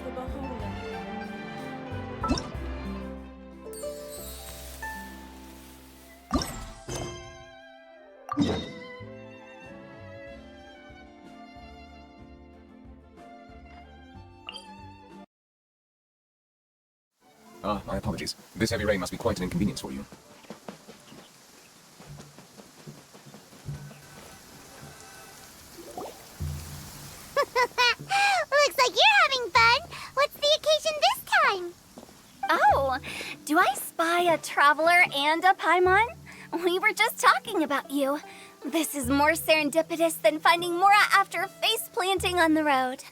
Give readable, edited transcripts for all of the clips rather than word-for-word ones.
the beholder. My apologies. This heavy rain must be quite an inconvenience for you. Looks like you're having fun. What's the occasion this time? Oh, do I spy a traveler and a Paimon? We were just talking about you. This is more serendipitous than finding Mora after face planting on the road.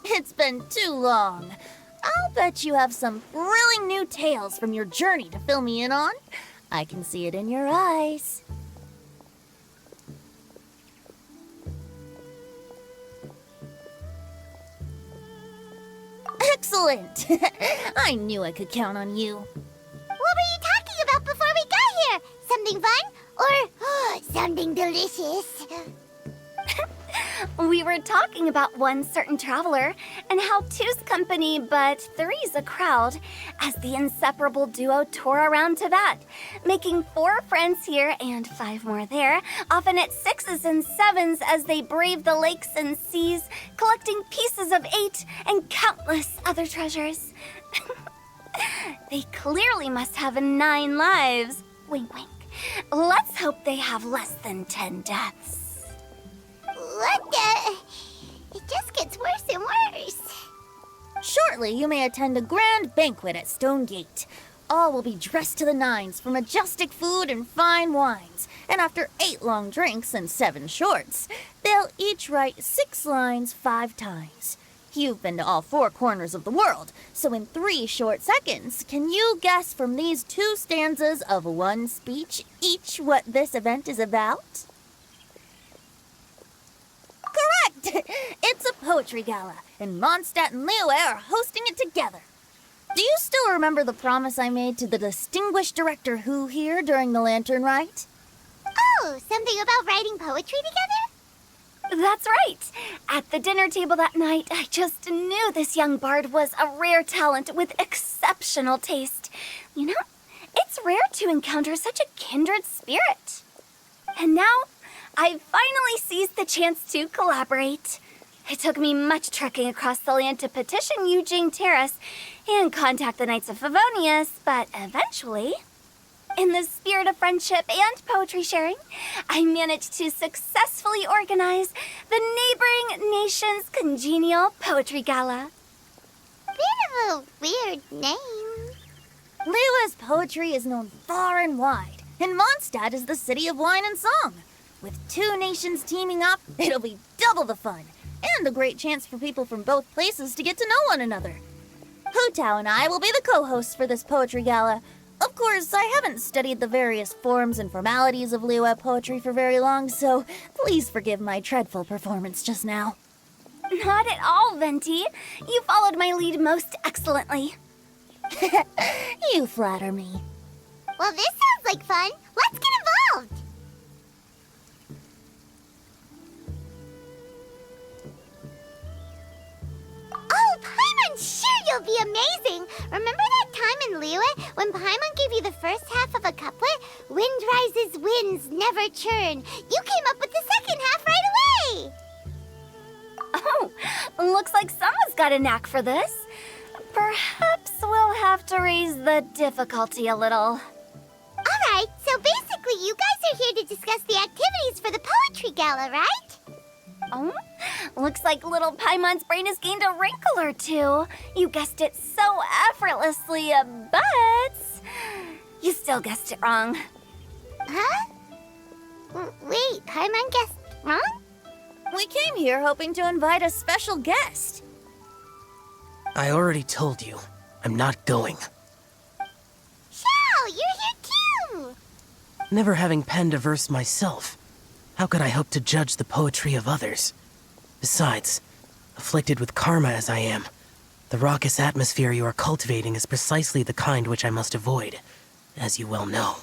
It's been too long. I'll bet you have some thrilling new tales from your journey to fill me in on. I can see it in your eyes. Excellent! I knew I could count on you. What were you talking about before we got here? Something fun? Or something delicious? We were talking about one certain traveler and how two's company but three's a crowd as the inseparable duo tore around Tibet, making 4 friends here and 5 more there, often at 6s and 7s as they braved the lakes and seas, collecting pieces of 8 and countless other treasures. They clearly must have 9 lives. Wink, wink. Let's hope they have less than 10 deaths. What the? It just gets worse and worse. Shortly, you may attend a grand banquet at Stone Gate. All will be dressed to the nines for majestic food and fine wines. And after 8 long drinks and 7 shorts, they'll each write 6 lines 5 times. You've been to all 4 corners of the world, so in 3 short seconds, can you guess from these 2 stanzas of 1 speech each what this event is about? Correct! It's a poetry gala, and Mondstadt and Liyue are hosting it together. Do you still remember the promise I made to the distinguished director Hu here during the lantern rite? Oh, something about writing poetry together? That's right. At the dinner table that night, I just knew this young bard was a rare talent with exceptional taste. You know, it's rare to encounter such a kindred spirit. And now, I finally seized the chance to collaborate. It took me much trekking across the land to petition Eugene Terrace and contact the Knights of Favonius, but eventually, in the spirit of friendship and poetry sharing, I managed to successfully organize the neighboring nation's congenial poetry gala. Bit of a weird name. Liyue's poetry is known far and wide, and Mondstadt is the city of wine and song. With 2 nations teaming up, it'll be double the fun, and a great chance for people from both places to get to know one another. Hu Tao and I will be the co-hosts for this poetry gala. Of course, I haven't studied the various forms and formalities of Liyue poetry for very long, so please forgive my dreadful performance just now. Not at all, Venti. You followed my lead most excellently. You flatter me. Well, this sounds like fun. Let's get involved. Oh, Paimon, sure you'll be amazing. Remember that time in Liyue when Paimon gave you the first half of a couplet? Wind rises, winds never churn. You came up with the second half right away. Oh, looks like someone's got a knack for this. Perhaps we'll have to raise the difficulty a little. All right, so basically you guys are here to discuss the activities for the poetry gala, right? Oh, looks like little Paimon's brain has gained a wrinkle or 2. You guessed it so effortlessly, but you still guessed it wrong. Huh? Wait, Paimon guessed wrong? We came here hoping to invite a special guest. I already told you. I'm not going. Xiao, you're here too! Never having penned a verse myself, how could I hope to judge the poetry of others? Besides, afflicted with karma as I am, the raucous atmosphere you are cultivating is precisely the kind which I must avoid, as you well know.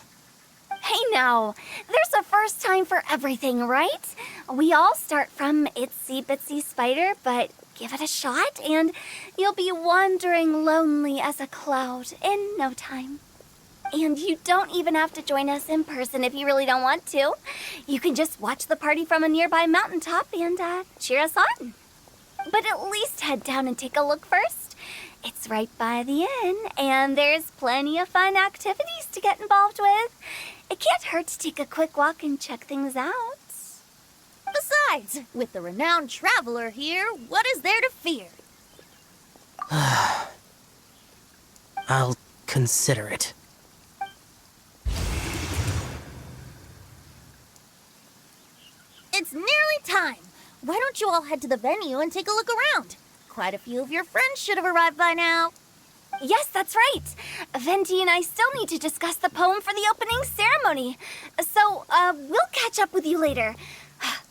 Hey now, there's a first time for everything, right? We all start from itsy bitsy spider, but give it a shot and you'll be wandering lonely as a cloud in no time. And you don't even have to join us in person if you really don't want to. You can just watch the party from a nearby mountaintop and cheer us on. But at least head down and take a look first. It's right by the inn, and there's plenty of fun activities to get involved with. It can't hurt to take a quick walk and check things out. Besides, with the renowned traveler here, what is there to fear? I'll consider it. It's nearly time. Why don't you all head to the venue and take a look around? Quite a few of your friends should have arrived by now. Yes, that's right. Venti and I still need to discuss the poem for the opening ceremony. So, we'll catch up with you later.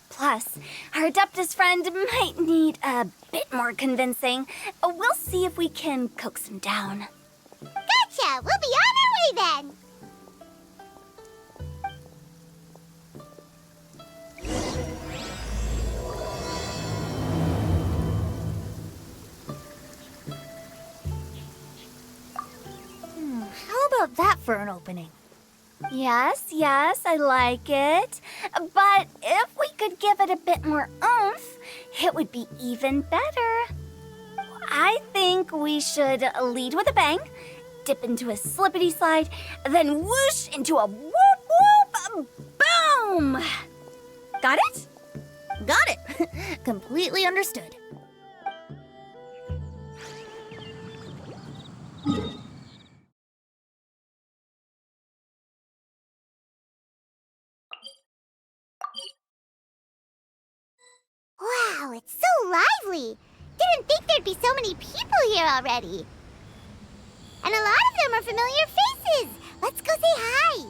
Plus, our Adeptus friend might need a bit more convincing. We'll see if we can coax him down. Gotcha! We'll be on our way then! How about that for an opening? Yes, I like it. But if we could give it a bit more oomph, it would be even better. I think we should lead with a bang, dip into a slippity slide, then whoosh into a whoop whoop boom! Got it? Got it. Completely understood. Wow, it's so lively! Didn't think there'd be so many people here already. And a lot of them are familiar faces. Let's go say hi.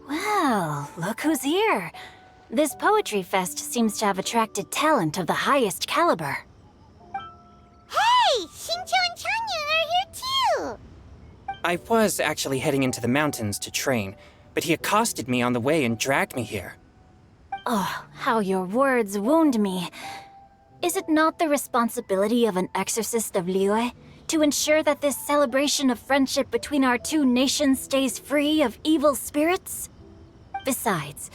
Well, look who's here. This poetry fest seems to have attracted talent of the highest caliber. Hey, Shincho and Chanyu are here too. I was actually heading into the mountains to train, but he accosted me on the way and dragged me here. Oh, how your words wound me. Is it not the responsibility of an exorcist of Liyue to ensure that this celebration of friendship between our two nations stays free of evil spirits? Besides,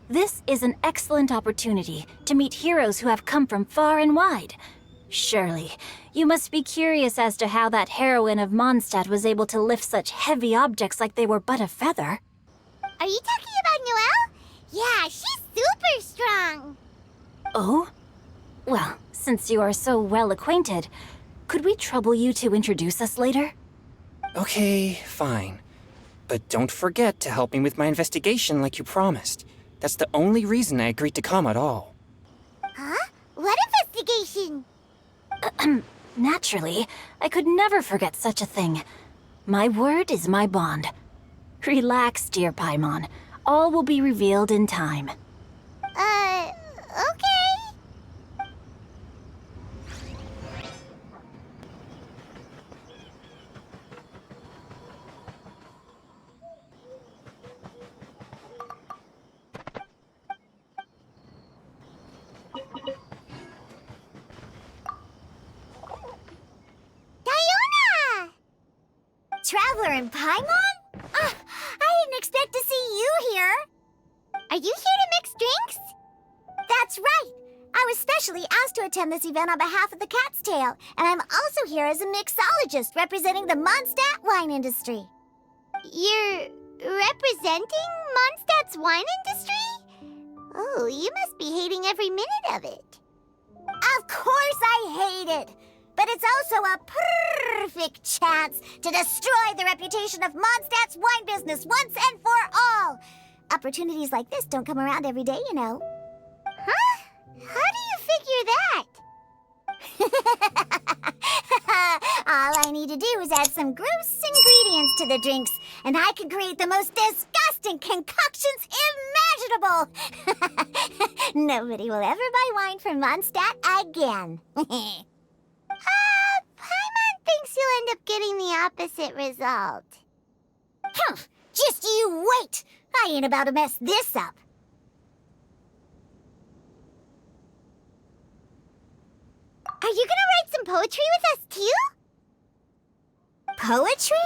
this is an excellent opportunity to meet heroes who have come from far and wide. Surely, you must be curious as to how that heroine of Mondstadt was able to lift such heavy objects like they were but a feather. Are you talking about Noelle? Yeah, she's super strong. Oh? Well, since you are so well acquainted, could we trouble you to introduce us later? Okay, fine. But don't forget to help me with my investigation like you promised. That's the only reason I agreed to come at all. Huh? What investigation? Naturally, I could never forget such a thing. My word is my bond. Relax, dear Paimon. All will be revealed in time. Okay. Diona! Traveler in Paimon? I didn't expect to see you here. Are you here to mix drinks? That's right. I was specially asked to attend this event on behalf of the Cat's Tail, and I'm also here as a mixologist representing the Mondstadt wine industry. You're representing Mondstadt's wine industry? Oh, you must be hating every minute of it. Of course I hate it. But it's also a perfect chance to destroy the reputation of Mondstadt's wine business once and for all. Opportunities like this don't come around every day, you know. Huh? How do you figure that? All I need to do is add some gross ingredients to the drinks, and I can create the most disgusting concoctions questionable. Nobody will ever buy wine from Mondstadt again. Paimon thinks you'll end up getting the opposite result. Just you wait! I ain't about to mess this up. Are you gonna write some poetry with us, too? Poetry?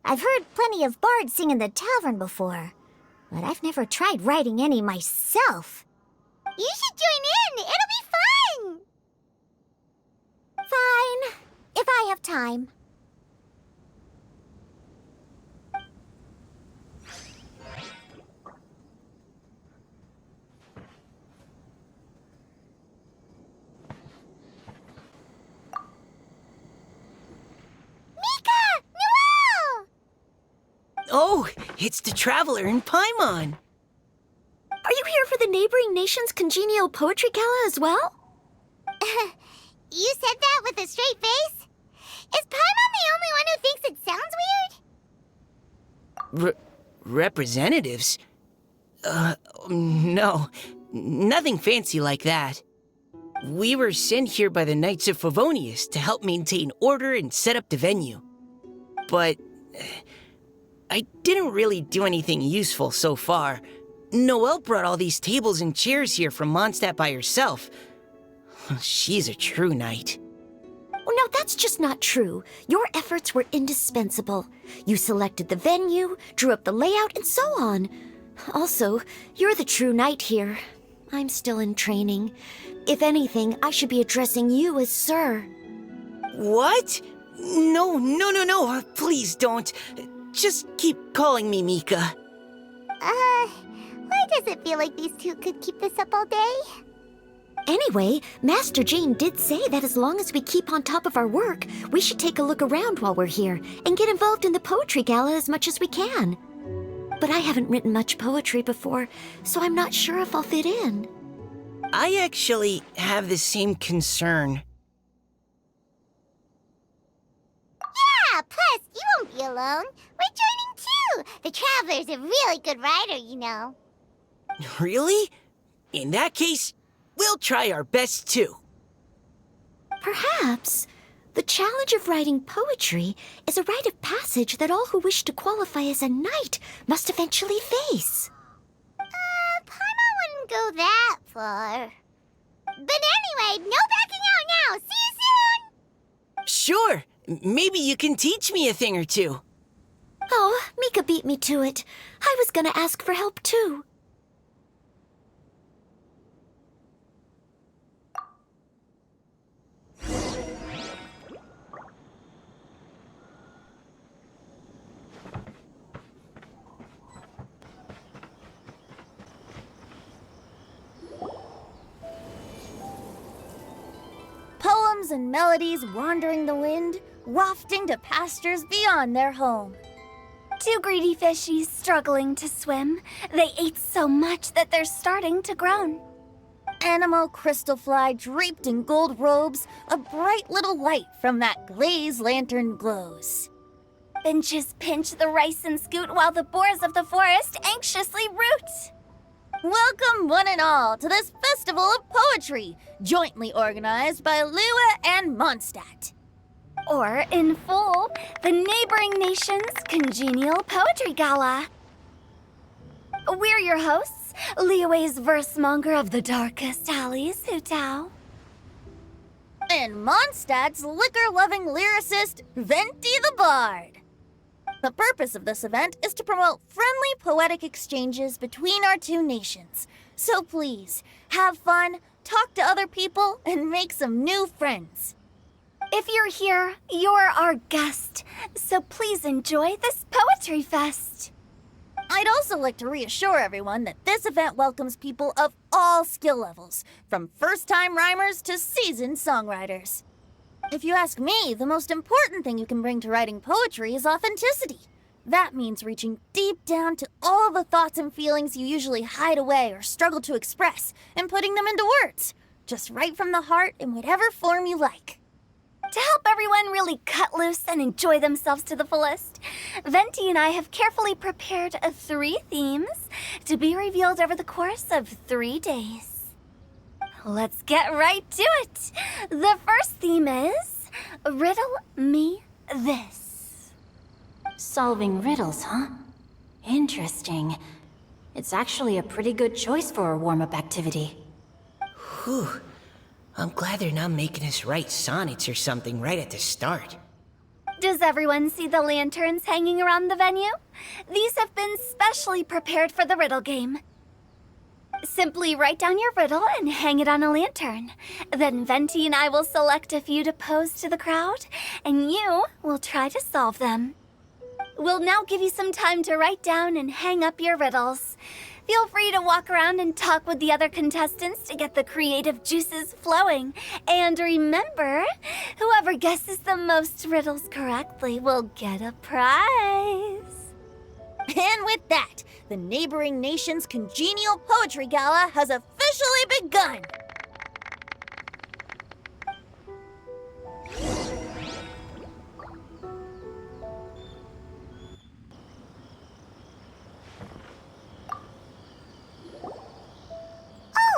I've heard plenty of bards sing in the tavern before, but I've never tried writing any myself. You should join in! It'll be fun! Fine, if I have time. Oh, it's the Traveler in Paimon. Are you here for the neighboring nation's congenial poetry gala as well? You said that with a straight face? Is Paimon the only one who thinks it sounds weird? Representatives? No. Nothing fancy like that. We were sent here by the Knights of Favonius to help maintain order and set up the venue. But I didn't really do anything useful so far. Noelle brought all these tables and chairs here from Mondstadt by herself. She's a true knight. Oh, no, that's just not true. Your efforts were indispensable. You selected the venue, drew up the layout, and so on. Also, you're the true knight here. I'm still in training. If anything, I should be addressing you as Sir. What? No. Please don't. Just keep calling me Mika. Why does it feel like these two could keep this up all day? Anyway, Master Jane did say that as long as we keep on top of our work, we should take a look around while we're here and get involved in the poetry gala as much as we can. But I haven't written much poetry before, so I'm not sure if I'll fit in. I actually have the same concern. Yeah, plus, you won't be alone. We're joining too. The Traveler's a really good writer, you know. Really? In that case, we'll try our best too. Perhaps the challenge of writing poetry is a rite of passage that all who wish to qualify as a knight must eventually face. Paimon wouldn't go that far. But anyway, no backing out now. See you soon! Sure. Maybe you can teach me a thing or two. Oh, Mika beat me to it. I was gonna ask for help too. Poems and melodies wandering the wind, wafting to pastures beyond their home. Two greedy fishies struggling to swim. They ate so much that they're starting to groan. Animal crystal fly draped in gold robes, a bright little light from that glazed lantern glows. Finches pinch the rice and scoot while the boars of the forest anxiously root. Welcome one and all to this festival of poetry, jointly organized by Liyue and Mondstadt. Or, in full, the neighboring nation's congenial poetry gala. We're your hosts, Liyue's verse-monger of the darkest alleys, Hutao. And Mondstadt's liquor-loving lyricist, Venti the Bard. The purpose of this event is to promote friendly poetic exchanges between our two nations. So please, have fun, talk to other people, and make some new friends. If you're here, you're our guest, so please enjoy this poetry fest. I'd also like to reassure everyone that this event welcomes people of all skill levels, from first-time rhymers to seasoned songwriters. If you ask me, the most important thing you can bring to writing poetry is authenticity. That means reaching deep down to all the thoughts and feelings you usually hide away or struggle to express, and putting them into words, just right from the heart in whatever form you like. To help everyone really cut loose and enjoy themselves to the fullest, Venti and I have carefully prepared 3 themes to be revealed over the course of 3 days. Let's get right to it. The first theme is Riddle Me This. Solving riddles, huh? Interesting. It's actually a pretty good choice for a warm-up activity. Whew. I'm glad they're not making us write sonnets or something right at the start. Does everyone see the lanterns hanging around the venue? These have been specially prepared for the riddle game. Simply write down your riddle and hang it on a lantern. Then Venti and I will select a few to pose to the crowd, and you will try to solve them. We'll now give you some time to write down and hang up your riddles. Feel free to walk around and talk with the other contestants to get the creative juices flowing. And remember, whoever guesses the most riddles correctly will get a prize. And with that, the neighboring nation's congenial poetry gala has officially begun.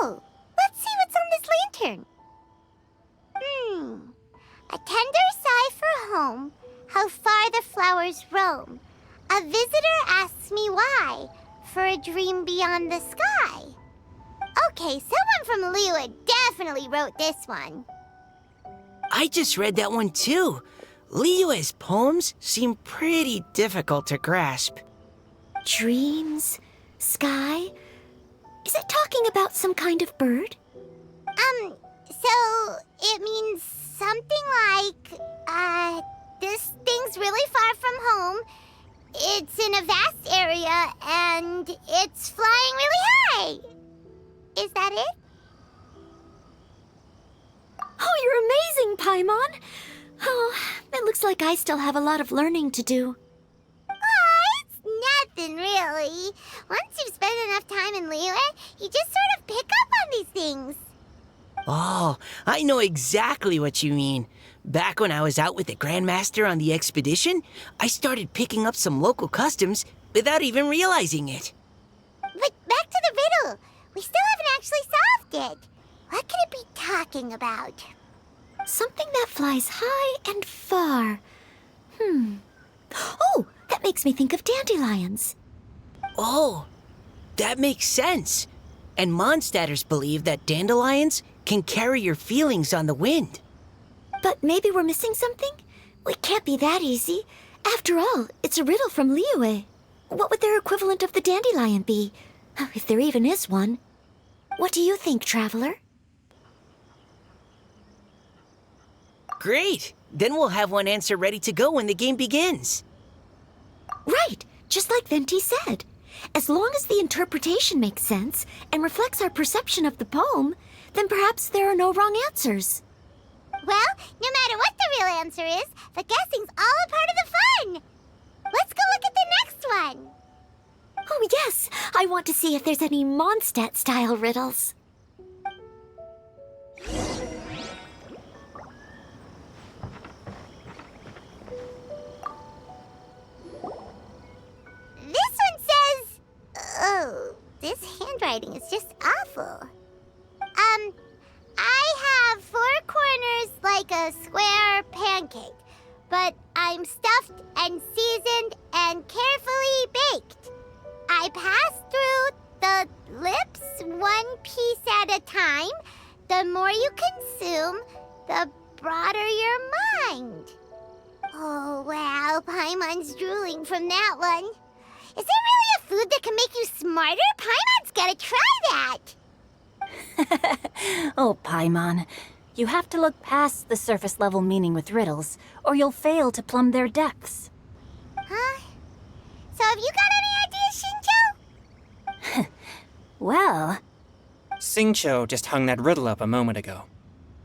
Oh, let's see what's on this lantern. A tender sigh for home, how far the flowers roam. A visitor asks me why, for a dream beyond the sky. Okay, someone from Liyue definitely wrote this one. I just read that one too. Liyue's poems seem pretty difficult to grasp. Dreams? Sky? Is it talking about some kind of bird? So it means something like, this thing's really far from home. It's in a vast area, and it's flying really high. Is that it? Oh, you're amazing, Paimon! Oh, it looks like I still have a lot of learning to do. It's nothing, really. Once you've spent enough time in Liyue, you just sort of pick up on these things. Oh, I know exactly what you mean. Back when I was out with the Grandmaster on the expedition, I started picking up some local customs without even realizing it. But back to the riddle. We still haven't actually solved it. What could it be talking about? Something that flies high and far. Oh, that makes me think of dandelions. Oh, that makes sense. And Mondstadters believe that dandelions can carry your feelings on the wind. But maybe we're missing something? It can't be that easy. After all, it's a riddle from Liyue. What would their equivalent of the dandelion be? If there even is one. What do you think, Traveler? Great! Then we'll have one answer ready to go when the game begins. Right, just like Venti said. As long as the interpretation makes sense and reflects our perception of the poem, then perhaps there are no wrong answers. Well, no matter what the real answer is, the guessing's all a part of the fun. Let's go look at the next one. Oh yes, I want to see if there's any Mondstadt-style riddles. This one says... Oh, this handwriting is just awful. I have 4 corners like a square pancake, but I'm stuffed and seasoned and carefully baked. I pass through the lips 1 piece at a time. The more you consume, the broader your mind. Oh, wow, Paimon's drooling from that one. Is there really a food that can make you smarter? Paimon's gotta try that. Oh, Paimon. You have to look past the surface-level meaning with riddles, or you'll fail to plumb their depths. Huh? So have you got any ideas, Shinjo? Well, Xingqiu just hung that riddle up a moment ago.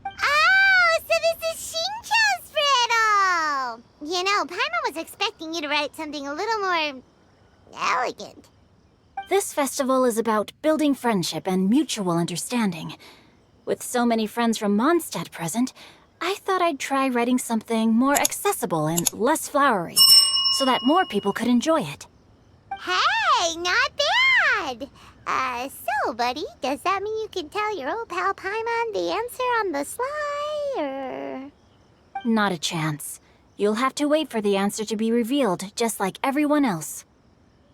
Oh, so this is Shinjo's riddle! You know, Paimon was expecting you to write something a little more... elegant. this festival is about building friendship and mutual understanding. With so many friends from Mondstadt present, I thought I'd try writing something more accessible and less flowery, so that more people could enjoy it. Hey, not bad! So, buddy, does that mean you can tell your old pal Paimon the answer on the sly, or...? Not a chance. You'll have to wait for the answer to be revealed, just like everyone else.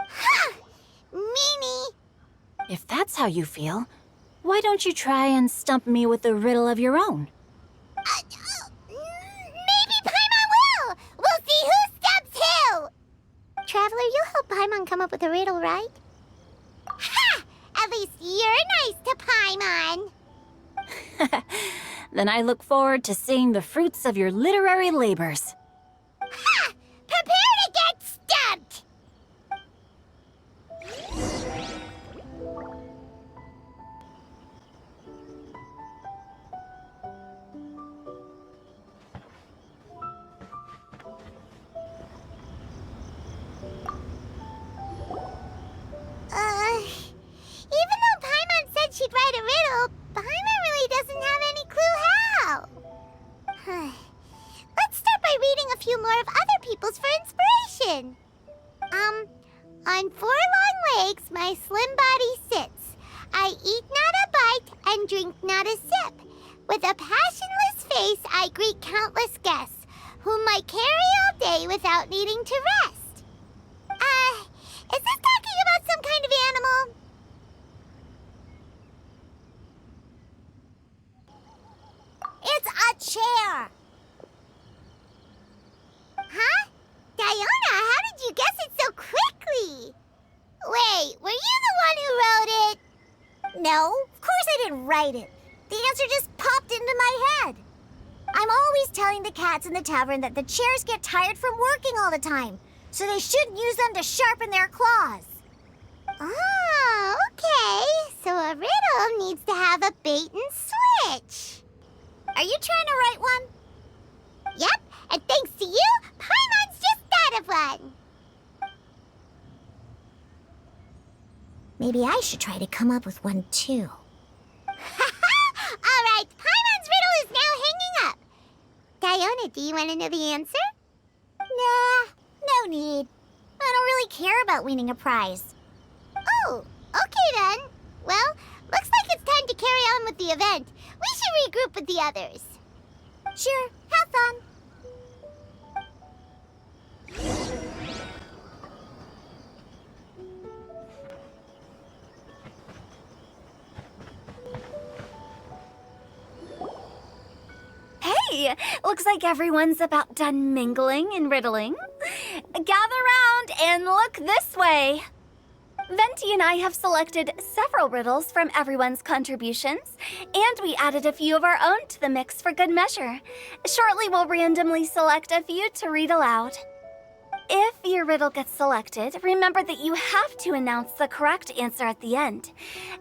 Ha! Meanie! If that's how you feel, why don't you try and stump me with a riddle of your own? Maybe Paimon will! We'll see who stumps who! Traveler, you'll help Paimon come up with a riddle, right? Ha! At least you're nice to Paimon! Then I look forward to seeing the fruits of your literary labors. Ha! Prepare to get stumped! Even though Paimon said she'd write a riddle, Paimon really doesn't have any clue how. Let's start by reading a few more of other people's for inspiration. On 4 long legs my slim body sits. I eat not a bite and drink not a sip. With a passionless face I greet countless guests, whom I carry all day without needing to rest. Is this talking about some kind of animal? It's a chair. Huh? Diona, how did you guess it so quickly? Wait, were you the one who wrote it? No, of course I didn't write it. The answer just popped into my head. I'm always telling the cats in the tavern that the chairs get tired from working all the time, so they shouldn't use them to sharpen their claws. Oh, okay. So a riddle needs to have a bait and switch. Are you trying to write one? Yep, and thanks to you, Paimon's just thought of one. Maybe I should try to come up with one too. All right, Paimon's riddle is now hanging up. Diona, do you want to know the answer? Nah, no need. I don't really care about winning a prize. Oh, okay then. Well, looks like it's time to carry on with the event. We should regroup with the others. Sure, have fun. Hey, looks like everyone's about done mingling and riddling. Gather round and look this way. Venti and I have selected several riddles from everyone's contributions, and we added a few of our own to the mix for good measure. Shortly, we'll randomly select a few to read aloud. If your riddle gets selected, remember that you have to announce the correct answer at the end.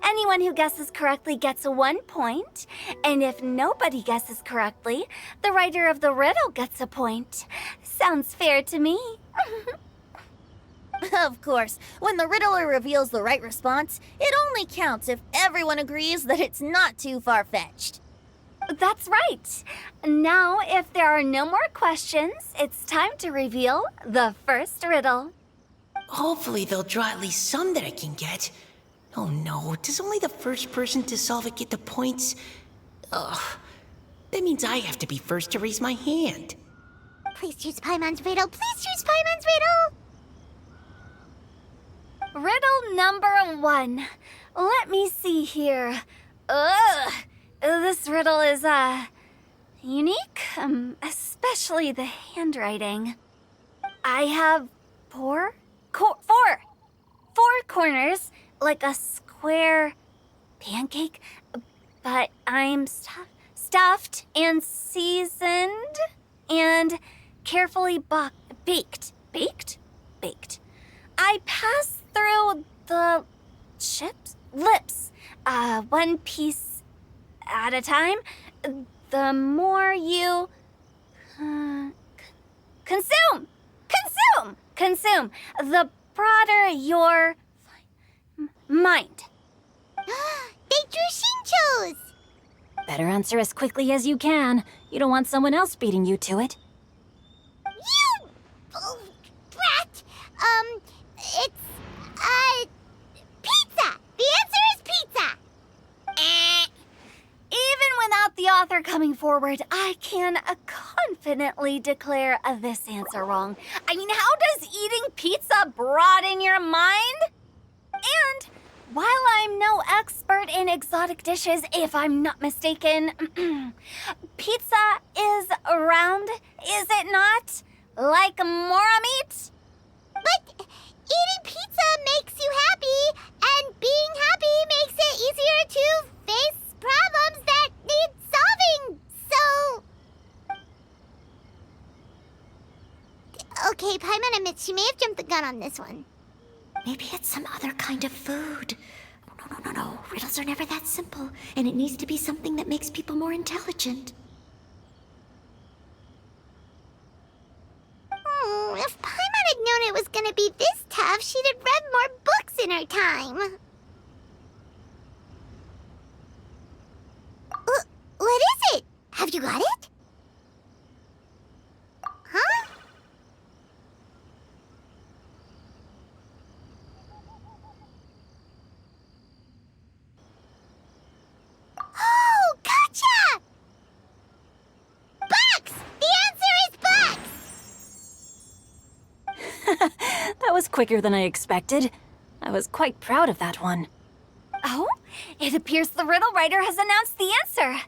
Anyone who guesses correctly gets 1 point, and if nobody guesses correctly, the writer of the riddle gets a point. Sounds fair to me. Of course, when the riddler reveals the right response, it only counts if everyone agrees that it's not too far-fetched. That's right. Now, if there are no more questions, it's time to reveal the first riddle. Hopefully they'll draw at least some that I can get. Oh no, does only the first person to solve it get the points? Ugh, that means I have to be first to raise my hand. Please choose Paimon's riddle. Please choose Paimon's riddle. Riddle number 1. Let me see here. Ugh, this riddle is, unique, especially the handwriting. I have four corners, like a square pancake, but I'm stuffed and seasoned and carefully baked. Baked. I pass through the lips, one piece at a time. The more you consume, the broader your mind. They drew Shinchos! Better answer as quickly as you can. You don't want someone else beating you to it. You brat! It's pizza! The answer is pizza! Even without the author coming forward, I can confidently declare this answer wrong. I mean, how does eating pizza broaden your mind? And while I'm no expert in exotic dishes, if I'm not mistaken, pizza is round, is it not? Like mora meat? But eating pizza makes you happy, and being happy makes it easier to face problems that need solving, so... Okay, Paimon admits she may have jumped the gun on this one. Maybe it's some other kind of food. No. Riddles are never that simple, and it needs to be something that makes people more intelligent. If Paimon had known it was gonna be this tough, she'd have read more books in her time. What is it? Have you got it? Huh? Oh, gotcha! Bucks! The answer is bucks! That was quicker than I expected. I was quite proud of that one. Oh, it appears the riddle writer has announced the answer.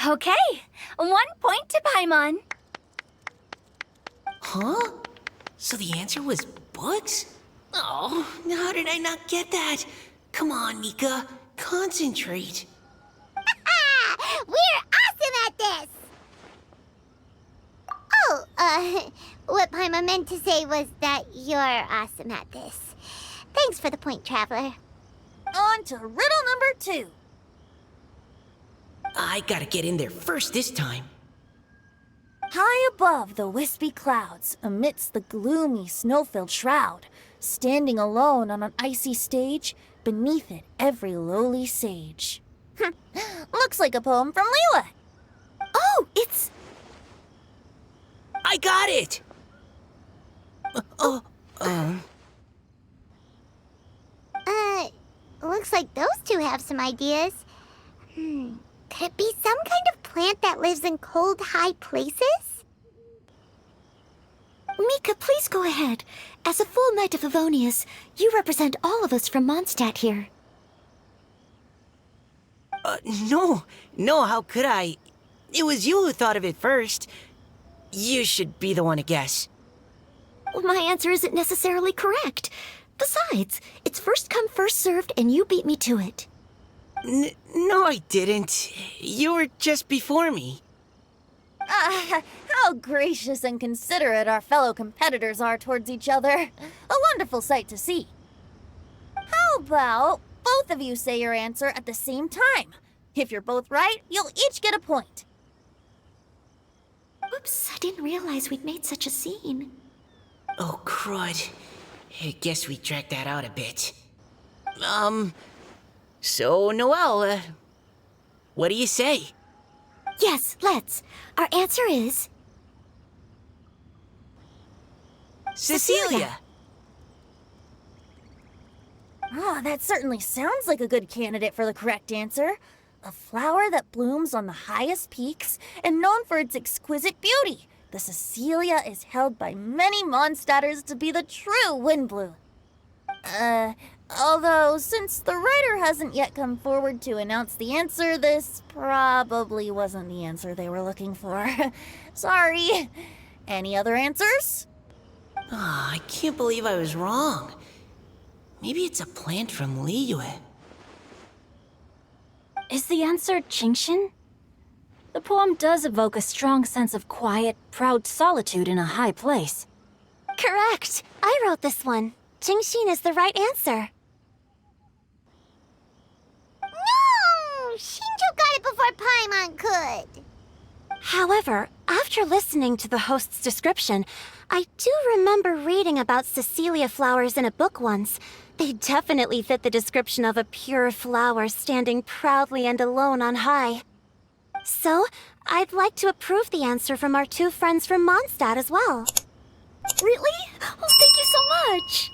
Okay, 1 point to Paimon. Huh? So the answer was books? Oh, how did I not get that? Come on, Mika. Concentrate. We're awesome at this! Oh, what Paimon meant to say was that you're awesome at this. Thanks for the point, Traveler. On to riddle number 2. I gotta get in there first this time. High above the wispy clouds, amidst the gloomy snow-filled shroud, standing alone on an icy stage, beneath it every lowly sage. Looks like a poem from Liyue. Oh, it's... I got it! Looks like those two have some ideas. Could it be some kind of plant that lives in cold, high places? Mika, please go ahead. As a full Knight of Favonius, you represent all of us from Mondstadt here. No, how could I? It was you who thought of it first. You should be the one to guess. Well, my answer isn't necessarily correct. Besides, it's first come, first served, and you beat me to it. No, I didn't. You were just before me. How gracious and considerate our fellow competitors are towards each other. A wonderful sight to see. How about both of you say your answer at the same time? If you're both right, you'll each get a point. Oops, I didn't realize we'd made such a scene. Oh, crud. I guess we dragged that out a bit. So, Noelle, what do you say? Yes, let's. Our answer is... Cecilia! Oh, that certainly sounds like a good candidate for the correct answer. A flower that blooms on the highest peaks and known for its exquisite beauty. The Cecilia is held by many Mondstadters to be the true Windblue. Although, since the writer hasn't yet come forward to announce the answer, this probably wasn't the answer they were looking for. Sorry. Any other answers? Ah, I can't believe I was wrong. Maybe it's a plant from Liyue. Is the answer Qingshin? The poem does evoke a strong sense of quiet, proud solitude in a high place. Correct. I wrote this one. Qingshin is the right answer. No! Shinjo got it before Paimon could. However, after listening to the host's description, I do remember reading about Cecilia flowers in a book once. They definitely fit the description of a pure flower standing proudly and alone on high. So, I'd like to approve the answer from our two friends from Mondstadt as well. Really? Oh, thank you so much.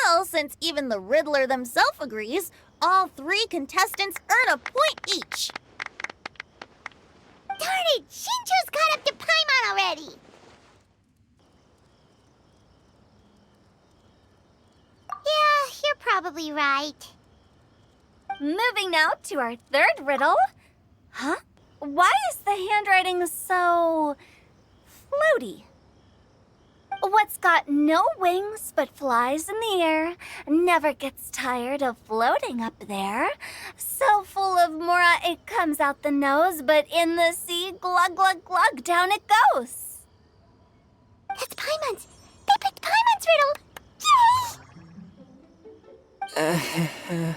Well, since even the Riddler themselves agrees, all 3 contestants earn a point each. Darn it! Shincho's caught up to Paimon already! Yeah, you're probably right. Moving now to our third riddle. Huh? Why is the handwriting so floaty? What's got no wings but flies in the air, never gets tired of floating up there. So full of mora it comes out the nose, but in the sea, glug glug glug, down it goes. That's Paimon's! They picked Paimon's riddle! Yay!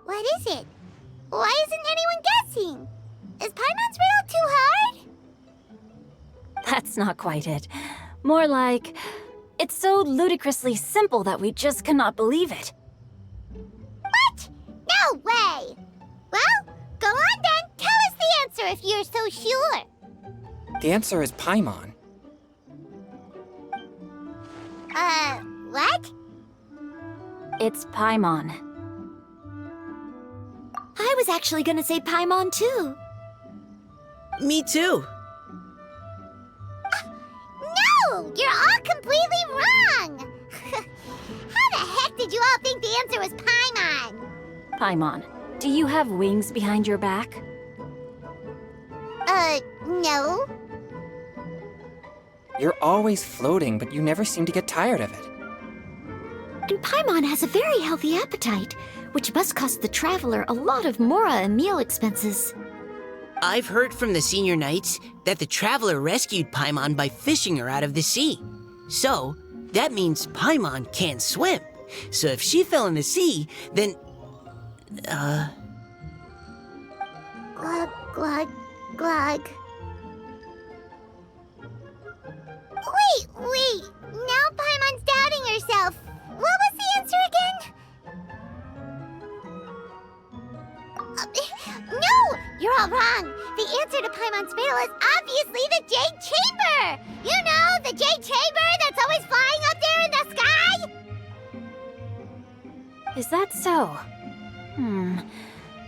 What is it? Why isn't anyone guessing? Is Paimon's riddle too hard? That's not quite it. More like, it's so ludicrously simple that we just cannot believe it. What? No way! Well, go on then. Tell us the answer if you're so sure. The answer is Paimon. What? It's Paimon. I was actually gonna say Paimon too. Me too. No! You're all completely wrong! How the heck did you all think the answer was Paimon? Paimon, do you have wings behind your back? No. You're always floating, but you never seem to get tired of it. And Paimon has a very healthy appetite, which must cost the traveler a lot of mora and meal expenses. I've heard from the senior knights that the traveler rescued Paimon by fishing her out of the sea. So, that means Paimon can't swim. So if she fell in the sea, then... Glug, glug, glug. Wait. Now Paimon's doubting herself. What was the answer again? No! You're all wrong. The answer to Paimon's riddle is obviously the Jade Chamber! You know, the Jade Chamber that's always flying up there in the sky? Is that so?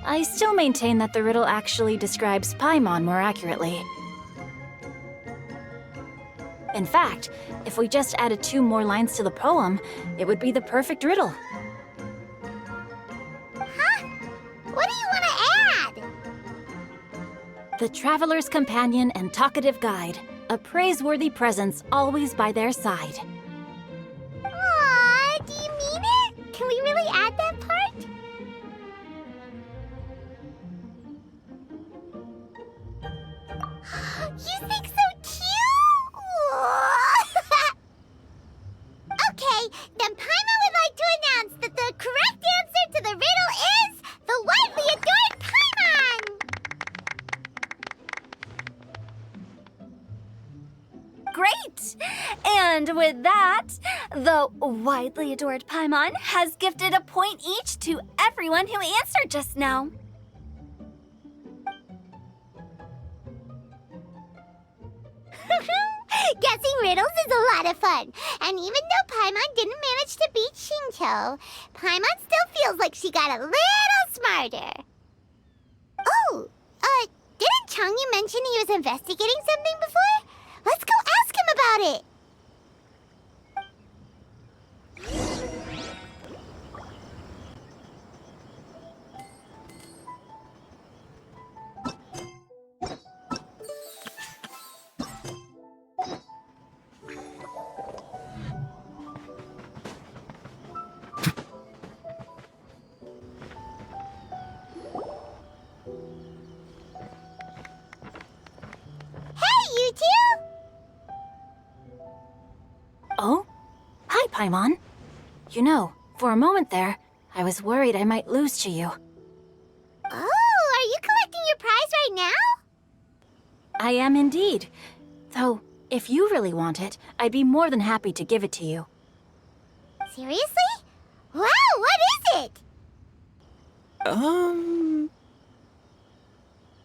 I still maintain that the riddle actually describes Paimon more accurately. In fact, if we just added 2 more lines to the poem, it would be the perfect riddle. Huh? What do you want to add? The traveler's companion and talkative guide, a praiseworthy presence always by their side. Aw, do you mean it? Can we really add that part? You think so cute? Okay, then Paimon would like to announce that the correct answer to the riddle is the widely adored Paimon! Great! And with that, the widely adored Paimon has gifted a point each to everyone who answered just now. Guessing riddles is a lot of fun. And even though Paimon didn't manage to beat Shincho, Paimon still feels like she got a little smarter. Oh, didn't Changyu mention he was investigating something before? Let's go ask him about it. You two? Oh? Hi, Paimon. You know, for a moment there, I was worried I might lose to you. Oh, are you collecting your prize right now? I am indeed. Though, if you really want it, I'd be more than happy to give it to you. Seriously? Wow, what is it?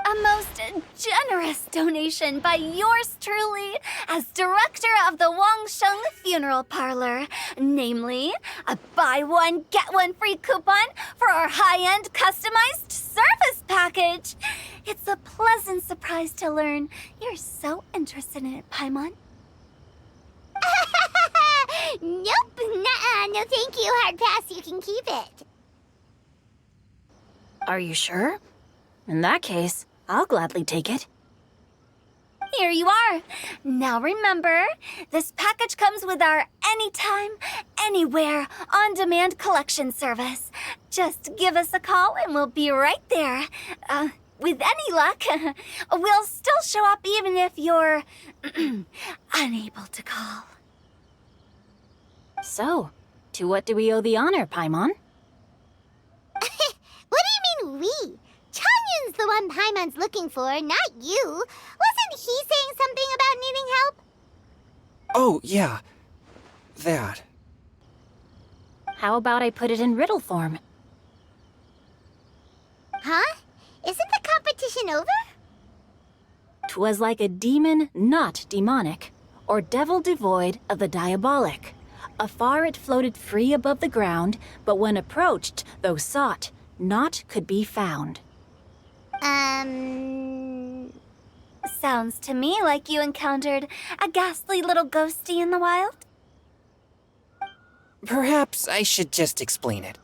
A most generous donation by yours truly as director of the Wangsheng Funeral Parlor. Namely, a buy one, get one free coupon for our high-end customized service package. It's a pleasant surprise to learn you're so interested in it, Paimon. Nope, nuh-uh, no thank you, hard pass, you can keep it. Are you sure? In that case, I'll gladly take it. Here you are. Now remember, this package comes with our anytime, anywhere, on-demand collection service. Just give us a call and we'll be right there. With any luck, we'll still show up even if you're unable to call. So, to what do we owe the honor, Paimon? What do you mean, we? Changyun's the one Paimon's looking for, not you. Wasn't he saying something about needing help? Oh, yeah. That. How about I put it in riddle form? Huh? Isn't the competition over? 'Twas like a demon not demonic, or devil devoid of the diabolic. Afar it floated free above the ground, but when approached, though sought, naught could be found. Sounds to me like you encountered a ghastly little ghosty in the wild. Perhaps I should just explain it.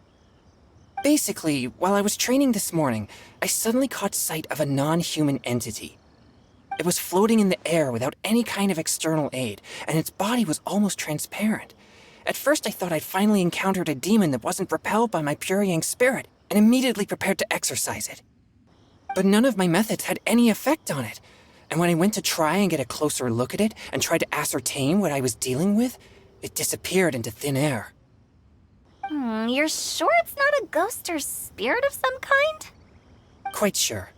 Basically, while I was training this morning, I suddenly caught sight of a non-human entity. It was floating in the air without any kind of external aid, and its body was almost transparent. At first I thought I'd finally encountered a demon that wasn't repelled by my pure yang spirit, and immediately prepared to exorcise it. But none of my methods had any effect on it, and when I went to try and get a closer look at it and tried to ascertain what I was dealing with, it disappeared into thin air. You're sure it's not a ghost or spirit of some kind? Quite sure.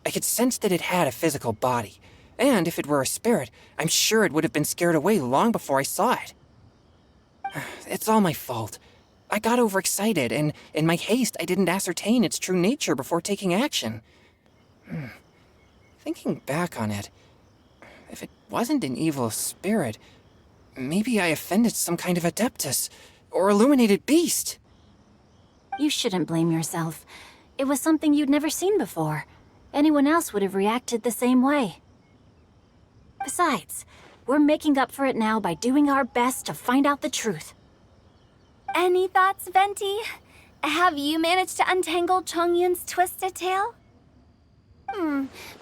I could sense that it had a physical body, and if it were a spirit, I'm sure it would have been scared away long before I saw it. It's all my fault. I got overexcited, and in my haste, I didn't ascertain its true nature before taking action. Thinking back on it, if it wasn't an evil spirit, maybe I offended some kind of adeptus, or illuminated beast. You shouldn't blame yourself. It was something you'd never seen before. Anyone else would have reacted the same way. Besides, we're making up for it now by doing our best to find out the truth. Any thoughts, Venti? Have you managed to untangle Chongyun's twisted tail?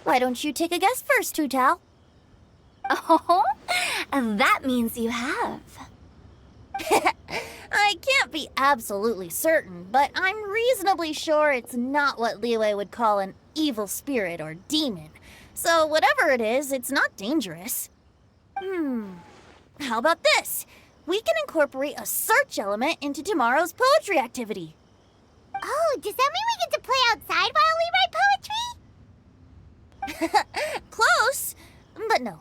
Why don't you take a guess first, Tutao? Oh, that means you have. I can't be absolutely certain, but I'm reasonably sure it's not what Liyue would call an evil spirit or demon. So whatever it is, it's not dangerous. How about this? We can incorporate a search element into tomorrow's poetry activity. Oh, does that mean we get to play outside while we write poetry? Close, but no.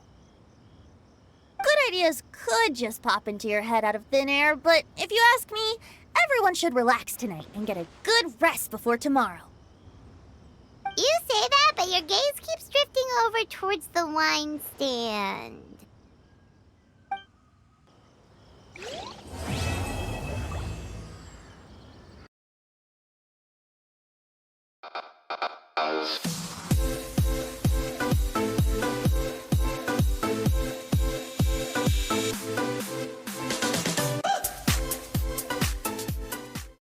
Good ideas could just pop into your head out of thin air, but if you ask me, everyone should relax tonight and get a good rest before tomorrow. You say that, but your gaze keeps drifting over towards the wine stand.